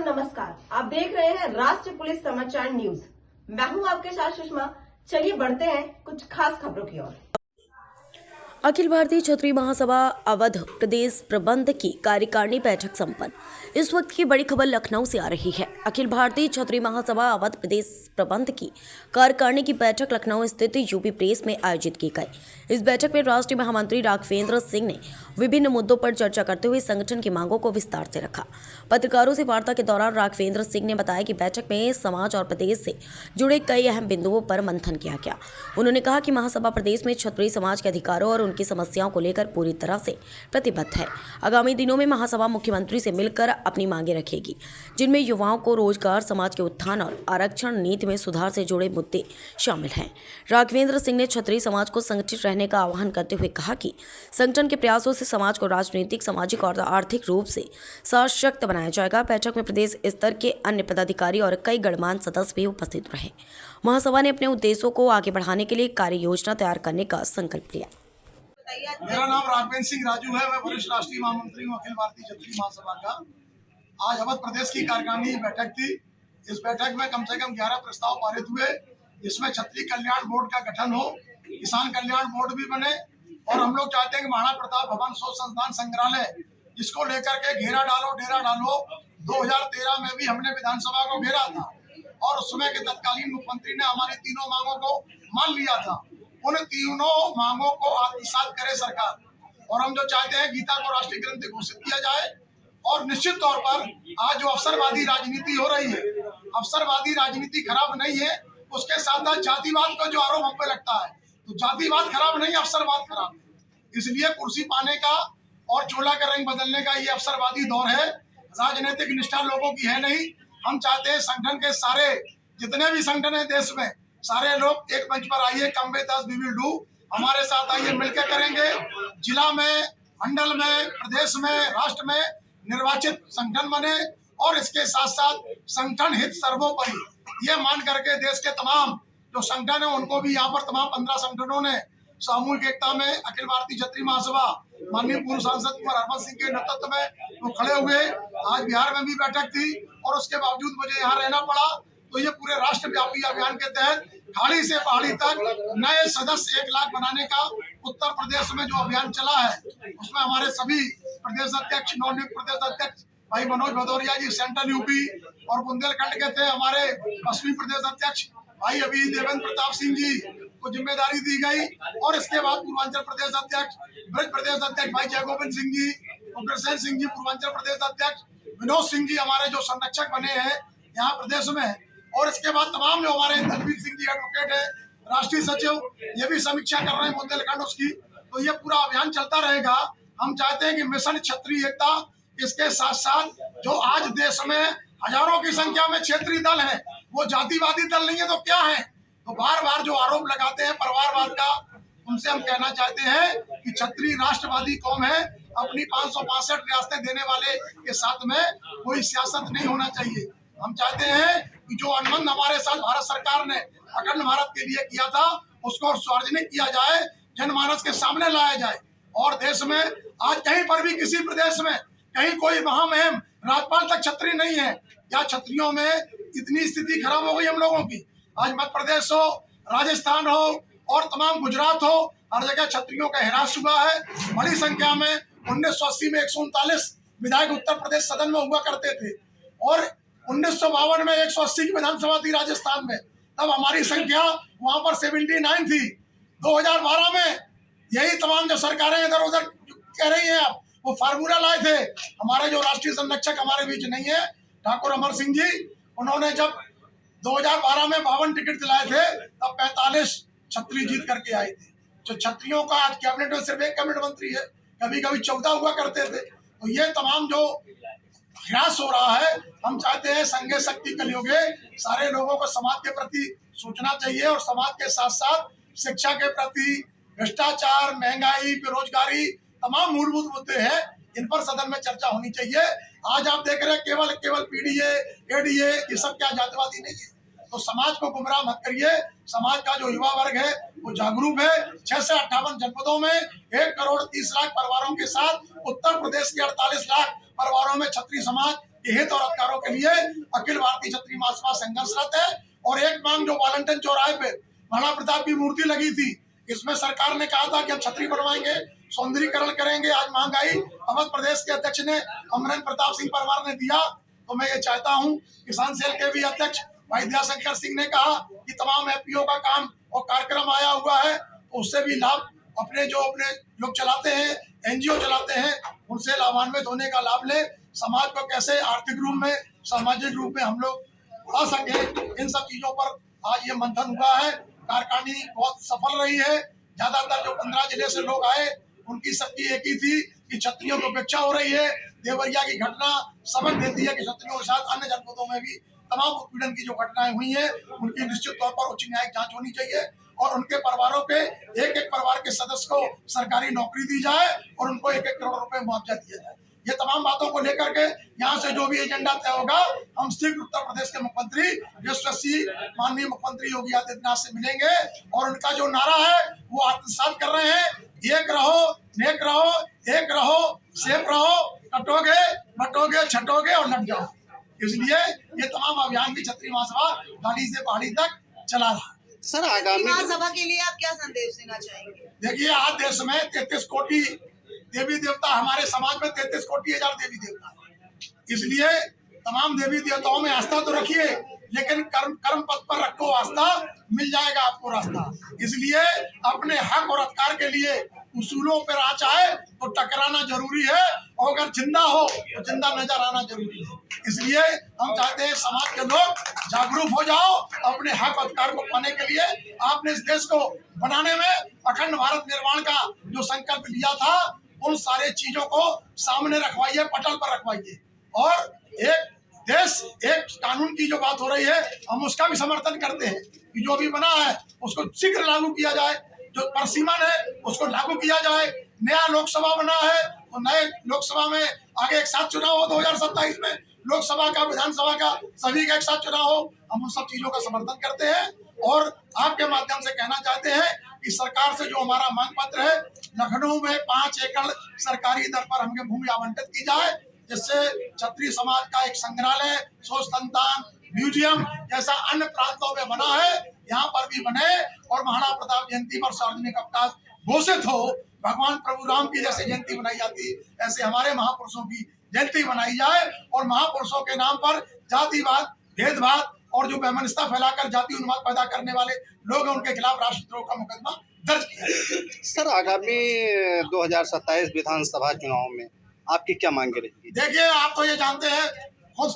सलाम नमस्कार। आप देख रहे हैं राष्ट्रीय पुलिस समाचार न्यूज। मैं हूं आपके साथ सुषमा। चलिए बढ़ते हैं कुछ खास खबरों की ओर। अखिल भारतीय क्षत्रिय महासभा अवध प्रदेश प्रबंध की कार्यकारिणी बैठक संपन्न। इस वक्त की बड़ी खबर लखनऊ से आ रही है। अखिल भारतीय क्षत्रिय महासभा अवध प्रदेश प्रबंध की कार्यकारिणी की बैठक लखनऊ स्थित यूपी प्रेस में आयोजित की गई। इस बैठक में राष्ट्रीय महामंत्री राघवेंद्र सिंह ने विभिन्न मुद्दों पर चर्चा करते हुए संगठन की मांगों को विस्तार से रखा। पत्रकारों से वार्ता के दौरान राघवेंद्र सिंह ने बताया कि बैठक में समाज और प्रदेश से जुड़े कई अहम बिंदुओं पर मंथन किया गया। उन्होंने कहा कि महासभा प्रदेश में क्षत्रिय समाज के अधिकारों और उनकी समस्याओं को लेकर पूरी तरह से प्रतिबद्ध है। आगामी दिनों में महासभा मुख्यमंत्री से मिलकर अपनी मांगें रखेगी, जिनमें युवाओं को रोजगार, समाज के उत्थान और आरक्षण नीति में सुधार से जुड़े मुद्दे शामिल हैं। राघवेंद्र सिंह ने क्षत्रिय समाज को संगठित रहने का आह्वान करते हुए कहा कि संगठन के प्रयासों से समाज को राजनीतिक, सामाजिक और आर्थिक रूप से सशक्त बनाया जाएगा। बैठक में प्रदेश स्तर के अन्य पदाधिकारी और कई गणमान्य सदस्य भी उपस्थित रहे। महासभा ने अपने उद्देश्यों को आगे बढ़ाने के लिए कार्य योजना तैयार करने का संकल्प लिया। मेरा नाम राघवेंद्र सिंह राजू है। मैं वरिष्ठ राष्ट्रीय महामंत्री हूँ अखिल भारतीय क्षत्रिय महासभा का। आज अवध प्रदेश की कार्यकारिणी बैठक थी। इस बैठक में कम से कम 11 प्रस्ताव पारित हुए, जिसमें क्षत्रिय कल्याण बोर्ड का गठन हो, किसान कल्याण बोर्ड भी बने, और हम लोग चाहते हैं कि महाराणा प्रताप भवन शोध संस्थान संग्रहालय, जिसको लेकर के घेरा डालो डेरा डालो 2013 में भी हमने विधानसभा को घेरा था और उस समय के तत्कालीन मुख्यमंत्री ने हमारी तीनों मांगों को मान लिया था। उन तीनों मांगों को आत्मसात करे सरकार, और हम जो चाहते हैं गीता को राष्ट्रीय ग्रंथ घोषित किया जाए। और निश्चित तौर पर आज जो अवसरवादी राजनीति हो रही है, अवसरवादी राजनीति खराब नहीं है, उसके साथ साथ जातिवाद का जो आरोप हम पे लगता है, तो जातिवाद खराब नहीं, अवसरवाद खराब है। इसलिए कुर्सी पाने का और चोला का रंग बदलने का ये अवसरवादी दौर है, राजनीतिक निष्ठा लोगों की है नहीं। हम चाहते हैं संगठन के सारे जितने भी संगठन है देश में, सारे लोग एक मंच पर आइए, come with us we will do, हमारे साथ आइए, मिलकर करेंगे। जिला में, मंडल में, प्रदेश में, राष्ट्र में निर्वाचित संगठन बने, और इसके साथ साथ संगठन हित सर्वोपरि ये मान करके देश के तमाम जो संगठन है उनको भी यहाँ पर तमाम 15 संगठनों ने सामूहिक एकता में अखिल भारतीय क्षत्रिय महासभा माननीय पूर्व सांसद कुमार हरवंश सिंह के नेतृत्व में वो खड़े हुए। आज बिहार में भी बैठक थी और उसके बावजूद मुझे यहाँ रहना पड़ा। तो ये पूरे राष्ट्रव्यापी अभियान के तहत खाड़ी से पहाड़ी तक नए सदस्य 1 लाख बनाने का उत्तर प्रदेश में जो अभियान चला है, उसमें हमारे सभी प्रदेश अध्यक्ष, नवनियुक्त प्रदेश अध्यक्ष भाई मनोज भदौरिया जी सेंट्रल यूपी और बुंदेलखंड के थे, हमारे पश्चिमी प्रदेश अध्यक्ष भाई अभी देवेंद्र प्रताप सिंह जी को जिम्मेदारी दी गई, और इसके बाद पूर्वांचल प्रदेश अध्यक्ष, ब्रज प्रदेश अध्यक्ष भाई जय गोविंद सिंह जी, उग्रसेन सिंह जी पूर्वांचल प्रदेश अध्यक्ष, विनोद सिंह जी हमारे जो संरक्षक बने हैं यहाँ प्रदेश में, और इसके बाद तमाम जो हमारे दलवीर सिंह जी एडवोकेट है, राष्ट्रीय सचिव, ये भी समीक्षा कर रहे हैं बुंदेलखंड उसकी। तो ये पूरा अभियान चलता रहेगा। हम चाहते हैं कि मिशन क्षत्रिय एकता, इसके साथ साथ जो आज देश में हजारों की संख्या में क्षेत्रीय दल है, वो जातिवादी दल नहीं है तो क्या है। तो बार बार जो आरोप लगाते हैं परिवारवाद का, उनसे हम कहना चाहते हैं कि क्षत्रिय राष्ट्रवादी कौम है, अपनी 562 रियासतें देने वाले के साथ में कोई सियासत नहीं होना चाहिए। हम चाहते हैं कि जो अनुबंध हमारे साथ भारत सरकार ने अखंड भारत के लिए किया था, उसको सार्वजनिक किया जाए, जनमानस के सामने लाया जाए, और देश में आज कहीं पर भी किसी प्रदेश में कहीं कोई महामहिम राज्यपाल तक क्षत्रिय नहीं है। या क्षत्रियों में इतनी स्थिति खराब हो गई हम लोगों की, आज मध्य प्रदेश हो, राजस्थान हो और तमाम गुजरात हो, हर जगह क्षत्रियों का हिरास हुआ है। बड़ी संख्या में 1980 में 139 विधायक उत्तर प्रदेश सदन में हुआ करते थे, और 1952 में 180 की विधानसभा थी राजस्थान में, तब हमारी संख्या वहां पर 79 थी। 2012 में यही तमाम जो सरकारें इधर उधर कह रही हैं अब, वो फार्मूला लाए थे। हमारे जो राष्ट्रीय संरक्षक हमारे बीच नहीं है, ठाकुर अमर सिंह जी, उन्होंने जब 2012 में 52 टिकट दिलाए थे, तब 45 क्षत्रिय जीत करके आए थे। जो क्षत्रियों का आज कैबिनेट में सिर्फ 1 कैबिनेट मंत्री है, कभी कभी 14 हुआ करते थे। तो ये तमाम जो ह्रास हो रहा है, हम चाहते हैं संघे शक्ति कलयुगे सारे लोगों को समाज के प्रति सोचना चाहिए, और समाज के साथ साथ शिक्षा के प्रति, भ्रष्टाचार, महंगाई, बेरोजगारी, तमाम मूलभूत मुद्दे हैं, इन पर सदन में चर्चा होनी चाहिए। आज आप देख रहे हैं केवल पीडीए, एडीए, ये सब क्या जातिवादी नहीं है। तो समाज को गुमराह मत करिए। समाज का जो युवा वर्ग है वो जागरूक है। 6 से 58 जनपदों में 1 करोड़ 30 लाख परिवारों के साथ उत्तर प्रदेश के 48 लाख परिवारों में क्षत्रिय समाज के हित और अधिकारों के लिए अखिल भारतीय क्षत्रिय महासभा संघर्षरत है। और एक मांग जो वालंटन चौराहे पे महाराणा प्रताप की मूर्ति लगी थी, इसमें सरकार ने कहा था कि हम छतरी बनवाएंगे, सौंदर्यीकरण करेंगे। आज महंगाई अवध प्रदेश के अध्यक्ष ने अमरेंद्र प्रताप सिंह परमार ने दिया, तो मैं ये चाहता हूँ किसान सेल के भी अध्यक्ष भाई दयाशंकर सिंह ने कहा कि तमाम एफपीओ का काम और कार्यक्रम आया हुआ है, तो उससे भी लाभ अपने लोग चलाते हैं, एनजीओ चलाते हैं, उनसे लाभान्वित होने का लाभ ले। समाज को कैसे आर्थिक रूप में, सामाजिक रूप में हम लोग बढ़ा सके, इन सब चीजों पर आज ये मंथन हुआ है। कार्यकारिणी बहुत सफल रही है। ज्यादातर जो 15 जिले से लोग आए, उनकी सबकी एक ही थी कि क्षत्रियों की उपेक्षा हो रही है। देवरिया की घटना सबक देती है कि क्षत्रियों के साथ अन्य जनपदों में भी तमाम उत्पीड़न की जो घटनाएं हुई हैं, उनकी निश्चित तौर पर उच्च न्यायिक जांच होनी चाहिए और उनके परिवारों के एक परिवार के सदस्य को सरकारी नौकरी दी जाए और उनको 1-1 करोड़ रुपए मुआवजा दिया जाए। ये तमाम बातों को लेकर के यहाँ से जो भी एजेंडा तय होगा, हम शीघ्र उत्तर प्रदेश के मुख्यमंत्री यशस्वी माननीय मुख्यमंत्री योगी आदित्यनाथ से मिलेंगे और उनका जो नारा है वो आत्मसात कर रहे हैं, एक रहो, नेक रहो, एक रहो, सेफ रहो, कटोगे, बटोगे, छटोगे और लट जाओ। इसलिए ये तमाम अभियान भी क्षत्रिय महासभा गाड़ी से पहाड़ी तक चला रहा है। सर, आगामी महासभा के लिए आप क्या संदेश देना चाहेंगे? देखिए, आज देश में 33 कोटि देवी देवता, हमारे समाज में 33 कोटि हजार देवी देवता है। इसलिए तमाम देवी देवताओं में आस्था तो रखिए, लेकिन कर्म पथ पर रखो आस्था, मिल जाएगा आपको रास्ता। इसलिए अपने हक और अधिकार के लिए उसूलों पर आ चाहे तो टकराना जरूरी है, और अगर जिंदा हो तो जिंदा नजर आना जरूरी है। इसलिए हम चाहते हैं समाज के लोग जागरूक हो जाओ, अपने हक अधिकार को पाने के लिए आपने इस देश को बनाने में अखंड भारत निर्माण का जो संकल्प लिया था, उन सारे चीजों को सामने रखवाइए, पटल पर रखवाइए। और एक देश, एक कानून की जो बात हो रही है, हम उसका भी समर्थन करते हैं कि जो भी बना है उसको शीघ्र लागू किया जाए, जो परसीमन है उसको लागू किया जाए। नया लोकसभा बना है तो नए लोकसभा में आगे एक साथ चुनाव हो, 2027 में लोकसभा का, विधानसभा का, सभी का एक साथ चुनाव हो। हम उन सब चीजों का समर्थन करते हैं और आपके माध्यम से कहना चाहते हैं कि सरकार से जो हमारा मांग पत्र है, लखनऊ में 5 एकड़ सरकारी दर पर हमें भूमि आवंटित की जाए, जिससे क्षत्रिय समाज का एक संग्रहालय, शोध संतान, म्यूजियम जैसा अन्य प्रांतों में बना है, यहाँ पर भी बने और महाराणा प्रताप जयंती पर सार्वजनिक अवकाश घोषित हो। भगवान प्रभु राम की जैसे जयंती बनाई जाती, ऐसे हमारे महापुरुषों की जयंती बनाई जाए और महापुरुषों के नाम पर जातिवाद, भेदभाव और जो वैमनस्यता फैलाकर जाति उन्माद पैदा करने वाले लोग हैं, उनके खिलाफ राष्ट्रद्रोह का मुकदमा दर्ज किया है। सर, आगामी 2027 विधानसभा चुनाव में आपकी क्या मांगे रहेगी? देखिए, आप तो ये जानते हैं खुद